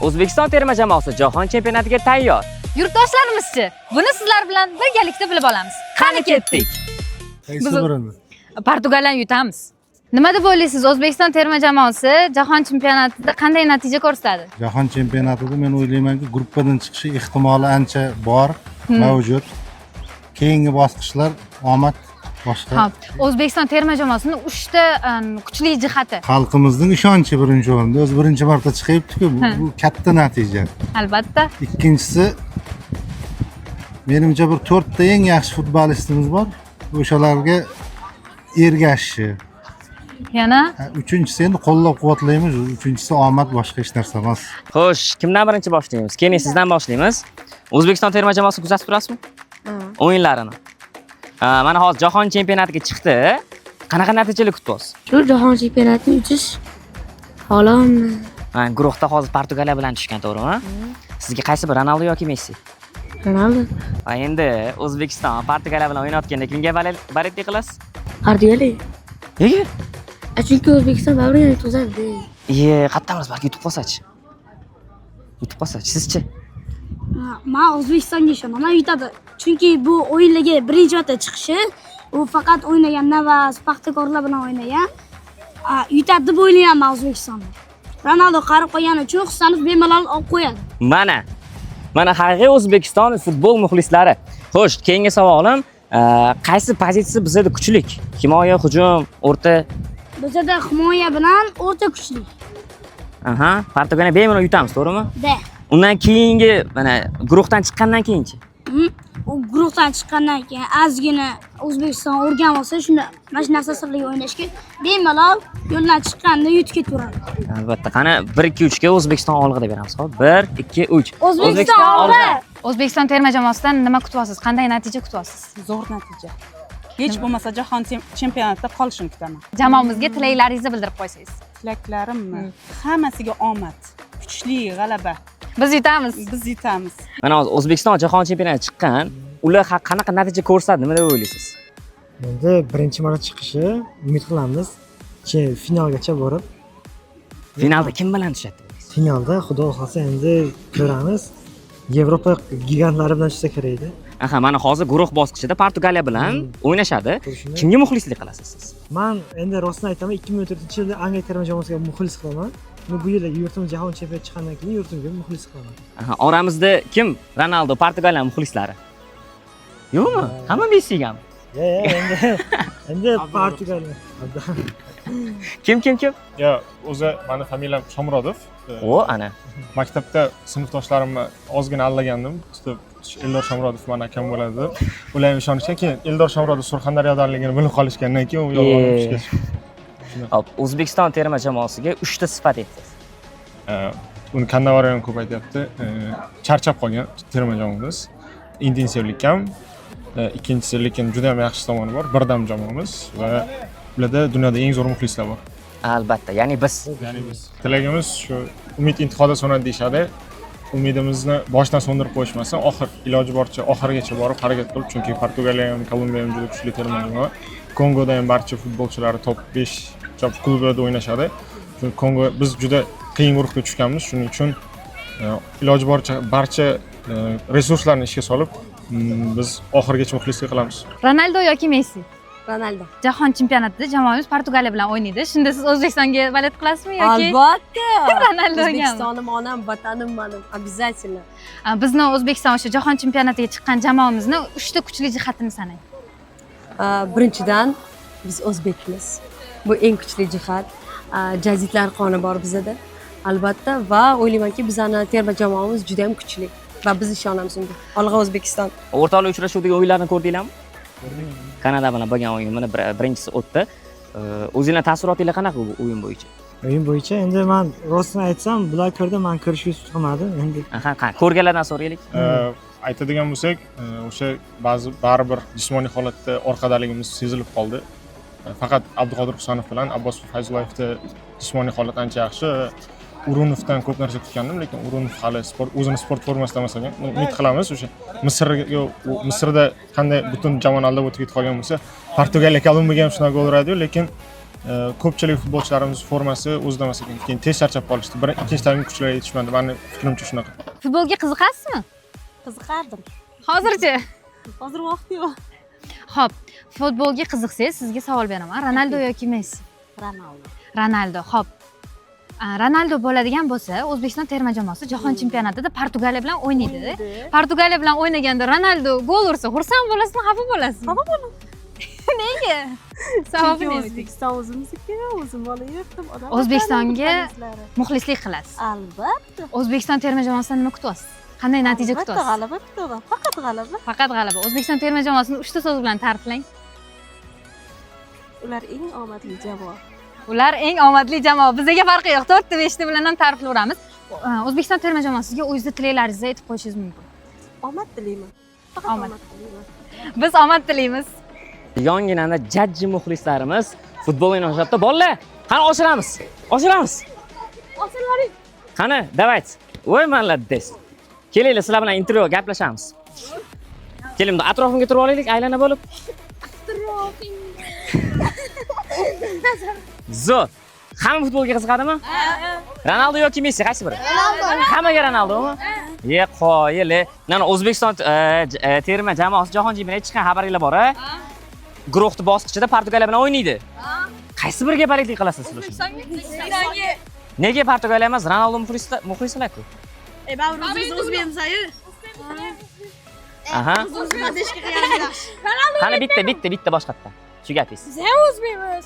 O'zbekiston terma jamoasi jahon chempionatiga tayyor. Yurtdoshlarimizchi, buni sizlar bilan birgalikda bilib olamiz. Qani ketdik. Qaysi birini? Portugaliyani yutamiz. Nima deb o'ylaysiz? O'zbekiston terma jamoasi jahon chempionatida qanday natija ko'rsatadi? Jahon chempionatida men o'ylaymanki, gruppadan chiqishi ehtimoli ancha bor, mavjud. Keyingi bosqichlar omad boshqa. Ha, O'zbekiston terma jamoasining 3 ta kuchli jihati. Xalqimizning ishonchi birinchi o'rinda. O'zi birinchi marta chiqyapti-ku, bu katta natija. Albatta. Ikkinchisi, menimcha bir 4 ta eng yaxshi futbolistimiz bor. O'shalarga ergashishi. Yana Uchinchisi endi qo'llab-quvvatlaymiz. Uchinchisi omad, boshqa hech narsa emas. Xo'sh, kimdan birinchi boshlaymiz? Keyin sizdan boshlaymiz. O'zbekiston terma jamoasi kuzatib turasizmi? O'yinlarini. Mana hozir jahon chempionatiga chiqdi. Qanaqa natijalar kutyapsiz? Shu jahon chempionatini yutish xohlam. Guruhda hozir Portugaliya bilan tushgan, to'g'rimi? Sizga qaysi bir Ronaldo yoki Messi? Ronaldo. Endi O'zbekiston Portugaliya bilan o'ynayotganda kimga baletlik qilasiz? Portugaliya. Nega? Chunki O'zbekiston baribir yutqazadi. Qattamiz balki yutib qolsachi. Sizchi? Men O'zbekistonga ishonaman, yutadi. Chunki bu o'yinlarga birinchi marta chiqishi, u faqat o'ynaganda va Spartakorlar bilan o'ynagan. Yutadi deb o'ylayman O'zbekistonni. Ronaldo qarib qolgani uchun Husanov bemalol olib qo'yadi. Mana haqiqiy O'zbekiston futbol muxlislari. Xo'sh, keyingi savolim, qaysi pozitsiya bizda kuchlik? Himoya, hujum, o'rta? Bizda himoya bilan o'rta kuchli. Portugaliya bemalol yutamiz, to'g'rimi? Da. Undan keyingi mana guruhdan chiqqandan keyinchi? U guruhdan chiqqandan keyin ozgina O'zbekiston o'rgan olsa, shunda mana shu narsa sirli o'ynashga bemalol yo'ldan chiqqanda yutib ketaveradi. Albatta, qani 1-2-3 ga O'zbekiston olg'ida beramiz. Xo'p, 1-2-3. O'zbekiston olg'a. O'zbekiston terma jamoasidan nima kutyapsiz? Qanday natija kutyapsiz? Zo'r natija. Hech bo'lmasa jahon chempionatida qolishini kutaman. Jamoamizga tilaklaringizni bildirib qo'ysangiz. Tilaklarimmi? Hammasiga omad, kuchli g'alaba. Biz yutamiz. Biz yutamiz. Mana hozir O'zbekiston jahon chempionatiga chiqqan, ular qanaqa natija ko'rsatdi, nima deb o'ylaysiz? Endi birinchi marta chiqishi umid qilamiz. Finalgacha borib. Finalda kim bilan tushadi? Finalda xudo xolsa endi ko'ramiz. Yevropa gigantlari bilan tushsa kerak edi. Mana hozir guruh bosqichida Portugaliya bilan o'ynashadi. Kimga muxlislik qilasiz siz? Men endi rostini aytaman, 2014-yilda Angliya terma jamoasiga muxlis qilaman. Bu yil yurtimiz jahon chempionati chiqqandan keyin yurtimga muxlis qilaman. Oramizda kim? Ronaldo, Portugaliya muxlislari. Yo'qmi? Hamma Messigami? Endi Portugaliya. Kim? Ya, o'zi meni familiyam Shomurodov. Ana. Maktabda sinfdoshlarimni ozgina allagandim. Eldor Shomurodov meni akam bo'ladi deb. Ular ham ishonishgan, keyin Eldor Shomurodov Surxondaryodanligini bilib qolishgandan keyin u yo'lga olib ketishgan. Hop, O'zbekiston terma jamoasiga 3 ta sifat aytasiz. Uni Kandavar ham ko'p aytayapti. Charchab qolgan terma jamoamiz. Intensivlik ham. Ikkinchisi, lekin juda ham yaxshi tomoni bor. Birdam jamoamiz va ularda dunyoda eng zo'r muxlislar bor. Albatta, ya'ni biz. Tilagimiz shu umid intihoda so'nadi deyshadi. Umidimizni boshdan so'ndirib qo'yishmasa, iloji boricha oxirigacha borib harakat qilib, chunki Portugaliya ham, Kolumbiya ham juda kuchli terma jamoa. Kongoda ham barcha futbolchilari top 5 klublarda o'ynashadi. Chunki Kongo biz juda qiyin guruhga tushganmiz, shuning uchun iloji boricha barcha resurslarni ishga solib, biz oxirigacha muxlislik qilamiz. Ronaldo yoki Messi? Ronaldo. Jahon chempionatida jamoamiz Portugaliya bilan o'ynaydi. Shunda siz O'zbekistonga balet qilasizmi yoki? Albatta. Ronaldoga. O'zbekistonim onam, vatanim mening. Обязательно. Bizni O'zbekiston o'sha jahon chempionatiga chiqqan jamoamizni 3 ta kuchli jihatini sanang. Birinchidan biz o'zbekmiz. Bu eng kuchli jihat. Jazitlar qoni bor bizda. Albatta va o'ylaymanki bizning terma jamoamiz juda ham kuchli va biz ishonamiz unga. Olg'a O'zbekiston. O'rtoqlik uchrashuvdagi o'yinlarni ko'rdinglarmi? Kanada bilan bo'lgan o'yin mana birinchisi o'tdi. O'zingizning taassurotingiz qanaqa bu o'yin bo'yicha? O'yin bo'yicha endi men rostini aytsam, bular ko'rdi, men ko'rishga chiqmadim. Endi ko'rganlardan so'raylik. Aytadigan bo'lsak, o'sha baribir jismoniy holatda orqadaligimiz sezilib qoldi. Faqat Abduqodir Husanov bilan Abbos Fayzullayevda jismoniy holat ancha yaxshi. Urunovdan ko'p narsa kutgandim, lekin Urunov hali o'zini sport formasida emas ekan. Umid qilamiz o'sha Misrda qanday butun jamoani aldab o'tib ketib qolgan bo'lsa, Portugaliya Kolumbiyaga ham shunaqa gol uradi, lekin ko'pchilik futbolchilarimiz formasi o'zida emas ekan. Keyin tez charchab qolishdi. Ikkinchi taymga kuchlari yetishmadi. Meni fikrimcha shunaqa. Futbolga qiziqasizmi? Qiziqardim. Hozirchi? Hozir vaqti yo'q. Xo'p, futbolga qiziqsangiz sizga savol beraman. Ronaldo yoki Messi? Ronaldo. Ronaldo. Xo'p. Ronaldo bo'ladigan bo'lsa, O'zbekiston terma jamoasi jahon chempionatida Portugaliya bilan o'ynaydi. Portugaliya bilan o'ynaganda Ronaldo gol ursa, xursand bo'lasizmi, xafa bo'lasizmi? Xafa bo'laman. Nega? Sababi nima? O'zbekiston o'zimizga, o'zim bola yurtim, odam. O'zbekistonga muxlislik qilasiz. Albatta. O'zbekiston terma jamoasidan nima kutyapsiz? Qanday natija kutyapsiz? G'alaba kutaman. Faqat g'alaba. Faqat g'alaba. O'zbekiston terma jamoasini 3 ta so'z bilan ta'riflang. Ular eng omadli jamoa. Ular eng omadli jamoa. Bizga farqi yo'q. 4 ta 5 ta bilan ham ta'riflayveramiz. O'zbekiston terma jamoasiga o'zingizning tilaklaringizni aytib qo'yishingiz mumkin. Omad tilayman. Faqat Omad. omad tilayman. Biz omad tilaymiz. Yonginada jajji muxlislarimiz futbol o'ynashyapti. Bolalar, qani oshiramiz. Oshiramiz. Osilvaring. Qani, давайте. Voy молодец. Kelinglar, sizlar bilan intervyu gaplashamiz. Keling, atrofimga turib olaylik, aylana bo'lib. Zo'r. Hamma futbolga qiziqadimi? Ronaldo yoki Messi qaysi biri? Ronaldo. Hammaga Ronaldomi? Qoyil. Mana O'zbekiston terma jamoasi jahon chempionatiga chiqqan xabaringlar bor-a? Guruhning bosqichida Portugaliya bilan o'ynaydi. Qaysi biriga bariklik qilasiz sizlar? O'zbekistonga. Nega Portugaliya emas, Ronaldo muxlislar-ku? Baribir biz o'zbekmiz-ayu. Aha. O'zbekishga qilamiz. Qani bitta boshqatdan. Shu gapingiz. Biz ham o'zbekmiz.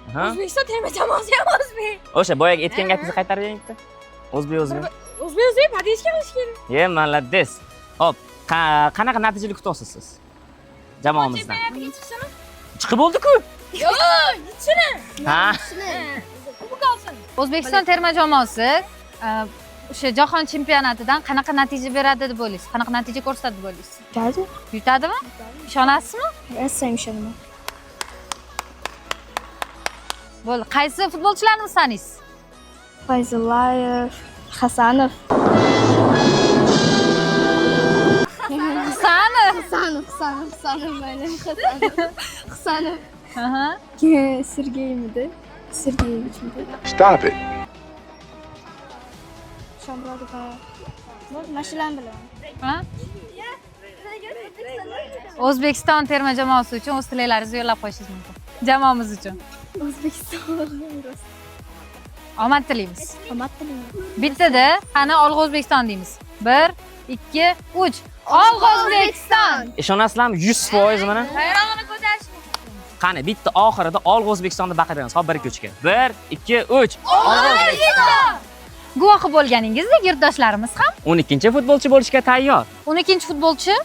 Aha. O'zbekiston terma jamoasi ham o'zbek. O'sha boyaga aytgan gapingizni qaytarib bering bitta. O'zbek. O'zbek podishga qilish kerak. Молодец. Hop, qanaqa natijali kutyapsiz siz? Jamoamizdan. Chiqib bo'ldi-ku. Yo'q, yetishini. Ha. O'zbekiston terma jamoasi o'sha jahon chempionatidan qanaqa natija beradi deb o'ylaysiz? Qanaqa natija ko'rsatadi deb o'ylaysiz? Yutadi. Yutadimi? Ishonasizmi? Rossiyam ishonaman. Bo'ldi. Qaysi futbolchilarni sanaysiz? Fayzullayev, Hasanov. Husanov mayli, Hasanov. Hasanov. Aha. Sergeymidi? Sergeyevichmidi? Stop it. Shomurodova. Mana shularni bilaman. Ha? O'zbekiston terma jamoasi uchun o'z tilaklaringizni yo'llab qo'yishingiz mumkin. Jamoamiz uchun. O'zbekiston. Omad tilaymiz. Omad tilayman. Bittada qani olg'a O'zbekiston deymiz. 1, 2, 3. Olg'a O'zbekiston. Ishonasizlarmi? 100% mana. Bayrog'ini ko'tarish. Qani, bitta oxirida olg'a O'zbekistonni baqiramiz. Hop, bir ko'chga. 1, 2, 3. Olg'a O'zbekiston. Guvohi bo'lganingizdek, yurtdoshlarimiz ham 12-futbolchi bo'lishga tayyor. 12-futbolchi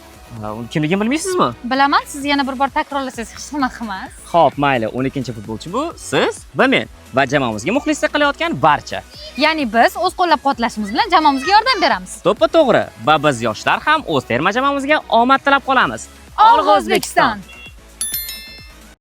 Kimligini bilmaysizmi? bilaman. Siz yana bir bor takrorlasangiz hech nima emas. Xo'p, mayli, 12-futbolchi bu siz va men va jamoamizga muxlislik qilayotgan barcha. Ya'ni biz o'z qo'llab-quvvatlashimiz bilan jamoamizga yordam beramiz. To'ppa to'g'ri. Va biz yoshlar ham o'z terma jamoamizga omad tilab qolamiz. Olg'a O'zbekiston.